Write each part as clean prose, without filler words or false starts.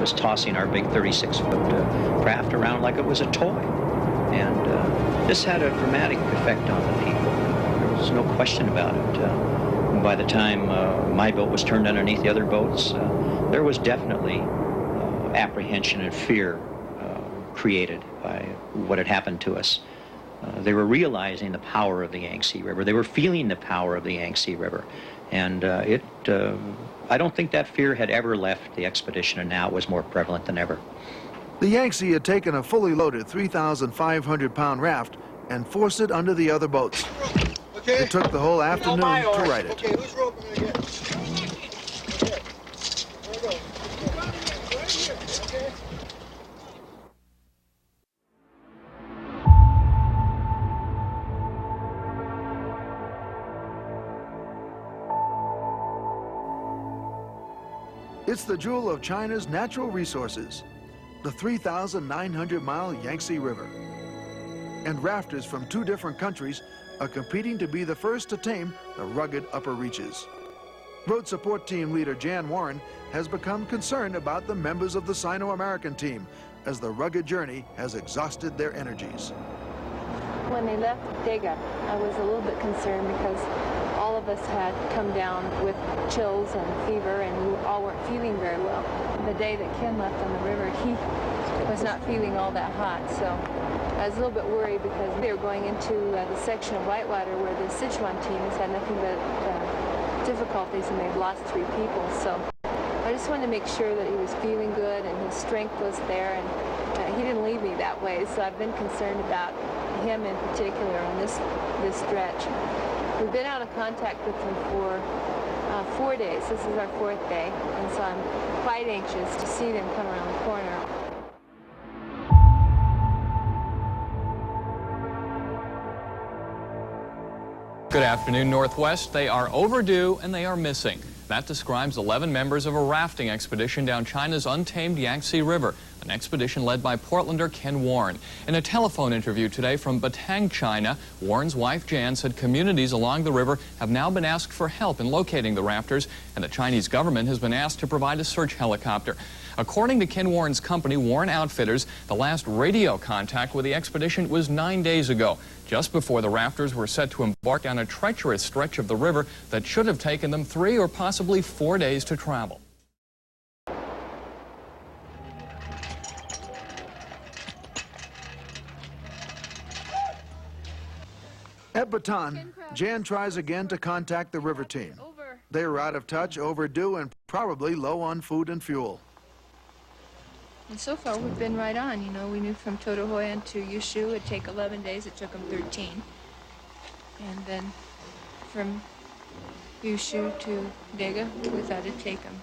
was tossing our big 36-foot craft around like it was a toy. And this had a dramatic effect on the people. There was no question about it. By the time my boat was turned underneath the other boats, there was definitely apprehension and fear created by what had happened to us. They were realizing the power of the Yangtze River. They were feeling the power of the Yangtze River. And I don't think that fear had ever left the expedition, and now it was more prevalent than ever. The Yangtze had taken a fully loaded 3,500-pound raft and forced it under the other boats. Okay. It took the whole afternoon to right it. Okay, who's roping it again? Okay. There we go. Right here, okay? It's the jewel of China's natural resources, the 3,900-mile Yangtze River. And rafters from 2 different countries are competing to be the first to tame the rugged upper reaches. Road support team leader Jan Warren has become concerned about the members of the Sino-American team as the rugged journey has exhausted their energies. When they left Dega, I was a little bit concerned because all of us had come down with chills and fever, and we all weren't feeling very well. The day that Ken left on the river, he was not feeling all that hot, so I was a little bit worried because they were going into the section of Whitewater where the Sichuan team has had nothing but difficulties, and they've lost 3 people. So I just wanted to make sure that he was feeling good and his strength was there, and he didn't leave me that way. So I've been concerned about him in particular on this stretch. We've been out of contact with him for 4 days. This is our 4th day, and so I'm quite anxious to see them come around the corner. Good afternoon, Northwest. They are overdue and they are missing. That describes 11 members of a rafting expedition down China's untamed Yangtze River, an expedition led by Portlander Ken Warren. In a telephone interview today from Batang, China, Warren's wife Jan said communities along the river have now been asked for help in locating the rafters, and the Chinese government has been asked to provide a search helicopter. According to Ken Warren's company, Warren Outfitters, the last radio contact with the expedition was 9 days ago, just before the rafters were set to embark down a treacherous stretch of the river that should have taken them 3 or possibly 4 days to travel. At Bataan, Jan tries again to contact the river team. They are out of touch, overdue, and probably low on food and fuel. And so far, we've been right on. You know, we knew from Totohoyan to Yushu it'd take 11 days. It took them 13. And then from Yushu to Dega, we thought it'd take them.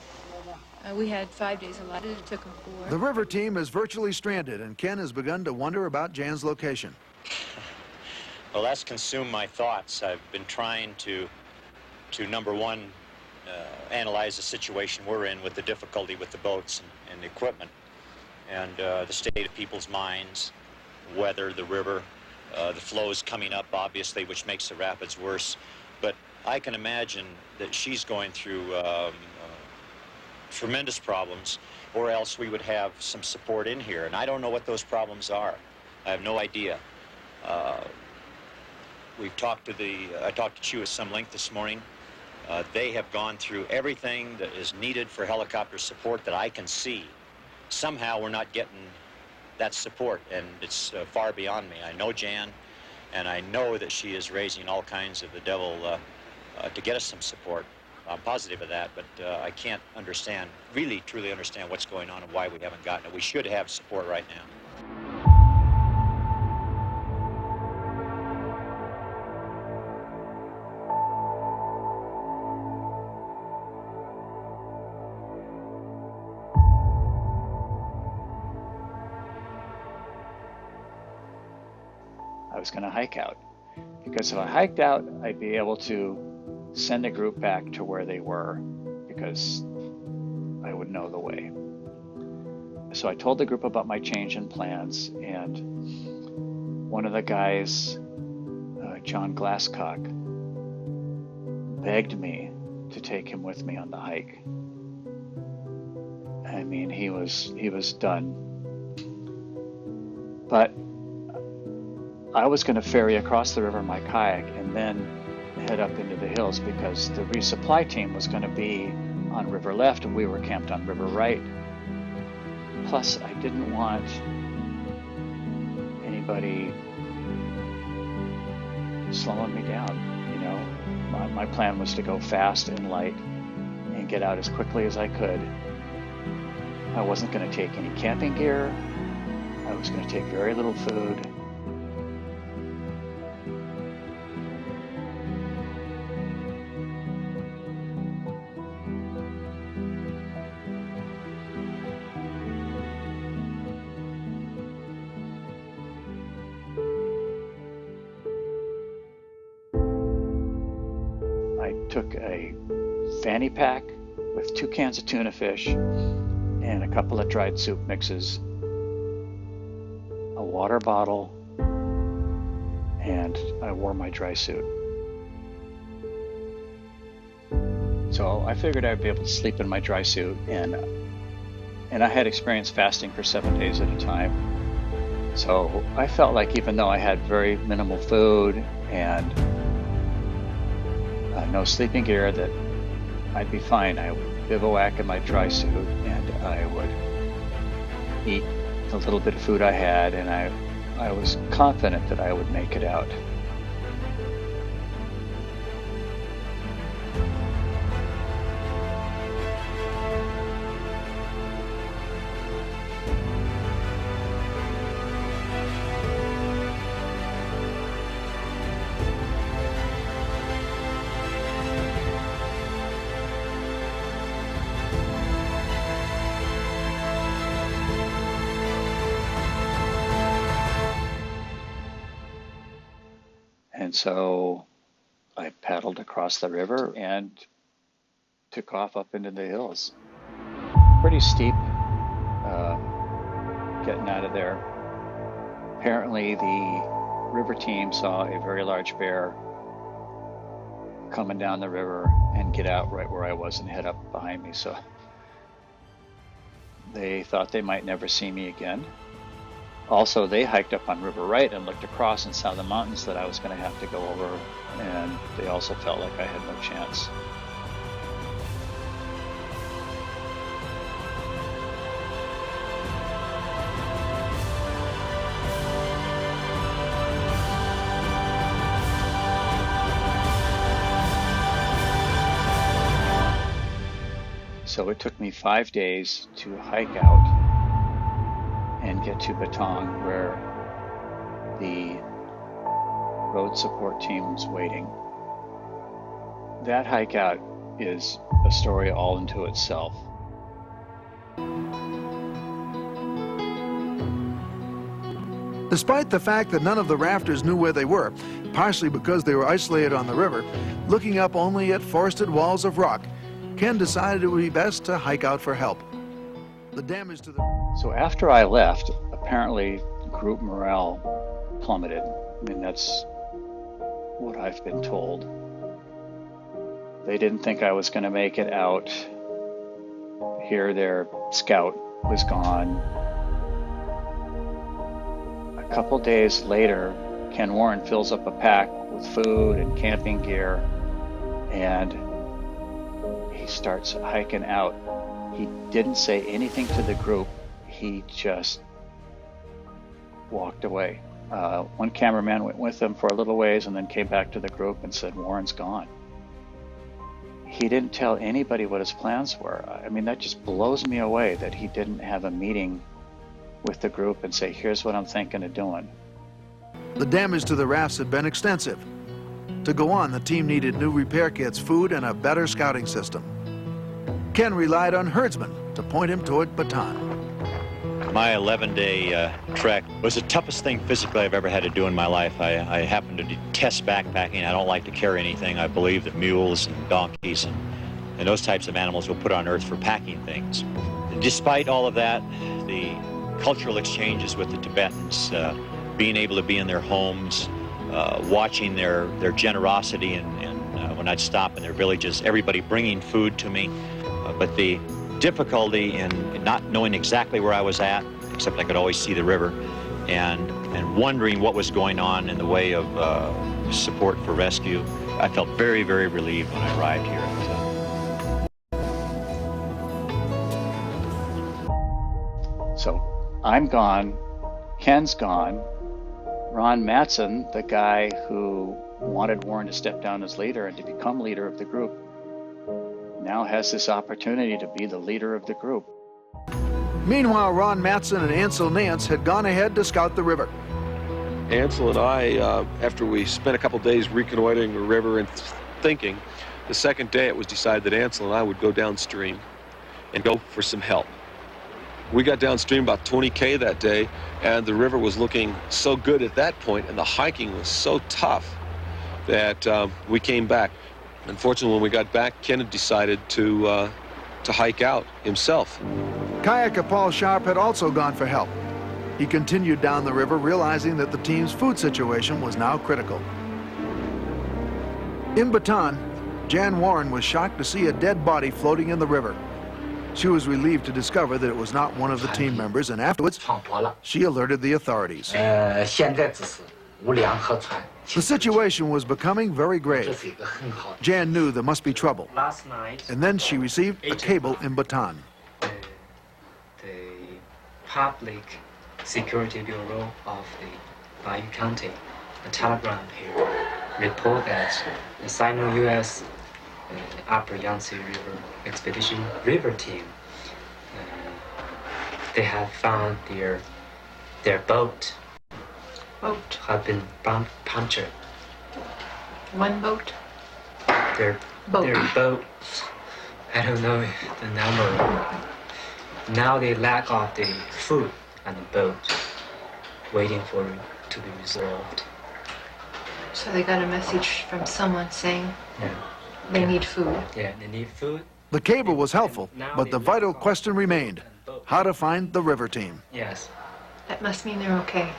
We had 5 days allotted. It took them 4. The river team is virtually stranded, and Ken has begun to wonder about Jan's location. Well, that's consumed my thoughts. I've been trying to number one, analyze the situation we're in with the difficulty with the boats and the equipment, and the state of people's minds, weather, the river, the flows coming up, obviously, which makes the rapids worse. But I can imagine that she's going through tremendous problems, or else we would have some support in here. And I don't know what those problems are. I have no idea. We've talked to I talked to Chu at some length this morning. They have gone through everything that is needed for helicopter support that I can see. Somehow we're not getting that support, and it's far beyond me. I know Jan, and I know that she is raising all kinds of the devil to get us some support. I'm positive of that, but I can't understand, really, truly understand what's going on and why we haven't gotten it. We should have support right now. I was going to hike out, because if I hiked out, I'd be able to send a group back to where they were, because I would know the way. So I told the group about my change in plans, and one of the guys, John Glasscock, begged me to take him with me on the hike. I mean, he was done. But I was going to ferry across the river in my kayak and then head up into the hills because the resupply team was going to be on river left and we were camped on river right. Plus, I didn't want anybody slowing me down, you know. My plan was to go fast and light and get out as quickly as I could. I wasn't going to take any camping gear. I was going to take very little food. I took a fanny pack with 2 cans of tuna fish and a couple of dried soup mixes, a water bottle, and I wore my dry suit. So I figured I'd be able to sleep in my dry suit, and I had experienced fasting for 7 days at a time. So I felt like even though I had very minimal food and no sleeping gear, that I'd be fine. I would bivouac in my dry suit and I would eat the little bit of food I had, and I was confident that I would make it out. And so I paddled across the river and took off up into the hills. Pretty steep getting out of there. Apparently the river team saw a very large bear coming down the river and get out right where I was and head up behind me. So they thought they might never see me again. Also, they hiked up on river right and looked across and saw the mountains that I was going to have to go over, and they also felt like I had no chance. So it took me 5 days to hike out and get to Batong, where the road support team was waiting. That hike out is a story all into itself. Despite the fact that none of the rafters knew where they were, partially because they were isolated on the river, looking up only at forested walls of rock, Ken decided it would be best to hike out for help. The damage to the... So after I left, apparently group morale plummeted. I mean, that's what I've been told. They didn't think I was going to make it out. Here their scout was gone. A couple days later, Ken Warren fills up a pack with food and camping gear, and he starts hiking out. He didn't say anything to the group. He just walked away. One cameraman went with him for a little ways and then came back to the group and said, "Warren's gone." He didn't tell anybody what his plans were. I mean, that just blows me away that he didn't have a meeting with the group and say, "Here's what I'm thinking of doing." The damage to the rafts had been extensive. To go on, the team needed new repair kits, food, and a better scouting system. Ken relied on herdsmen to point him toward Bataan. My 11-day trek was the toughest thing physically I've ever had to do in my life. I happen to detest backpacking. I don't like to carry anything. I believe that mules and donkeys and those types of animals were put on earth for packing things. Despite all of that, the cultural exchanges with the Tibetans, being able to be in their homes, watching their generosity, and when I'd stop in their villages, everybody bringing food to me. But the difficulty in not knowing exactly where I was at, except I could always see the river, and wondering what was going on in the way of support for rescue. I felt very, very relieved when I arrived here. So I'm gone, Ken's gone, Ron Matson, the guy who wanted Warren to step down as leader and to become leader of the group, now has this opportunity to be the leader of the group. Meanwhile, Ron Matson and Ansel Nance had gone ahead to scout the river. Ansel and I, after we spent a couple days reconnoitering the river and thinking, the second day it was decided that Ansel and I would go downstream and go for some help. We got downstream about 20K that day, and the river was looking so good at that point, and the hiking was so tough that we came back. Unfortunately, when we got back, Ken had decided to hike out himself. Kayaker Paul Sharp had also gone for help. He continued down the river, realizing that the team's food situation was now critical. In Bataan, Jan Warren was shocked to see a dead body floating in the river. She was relieved to discover that it was not one of the team members, and afterwards, she alerted the authorities. The situation was becoming very grave. Jan knew there must be trouble. Last night, And then she received a cable in Bataan. the Public Security Bureau of the Bayou County, the telegram here, report that the Sino-U.S. Upper Yangtze River Expedition River Team, they have found their boat have been punctured. One boat? Their boat, I don't know the number. Now they lack of the food on the boat, waiting for it to be resolved. So they got a message from someone saying Yeah, they need food. yeah, they need food. The cable was helpful, but the vital question remained: how to find the river team. Yes. That must mean they're okay.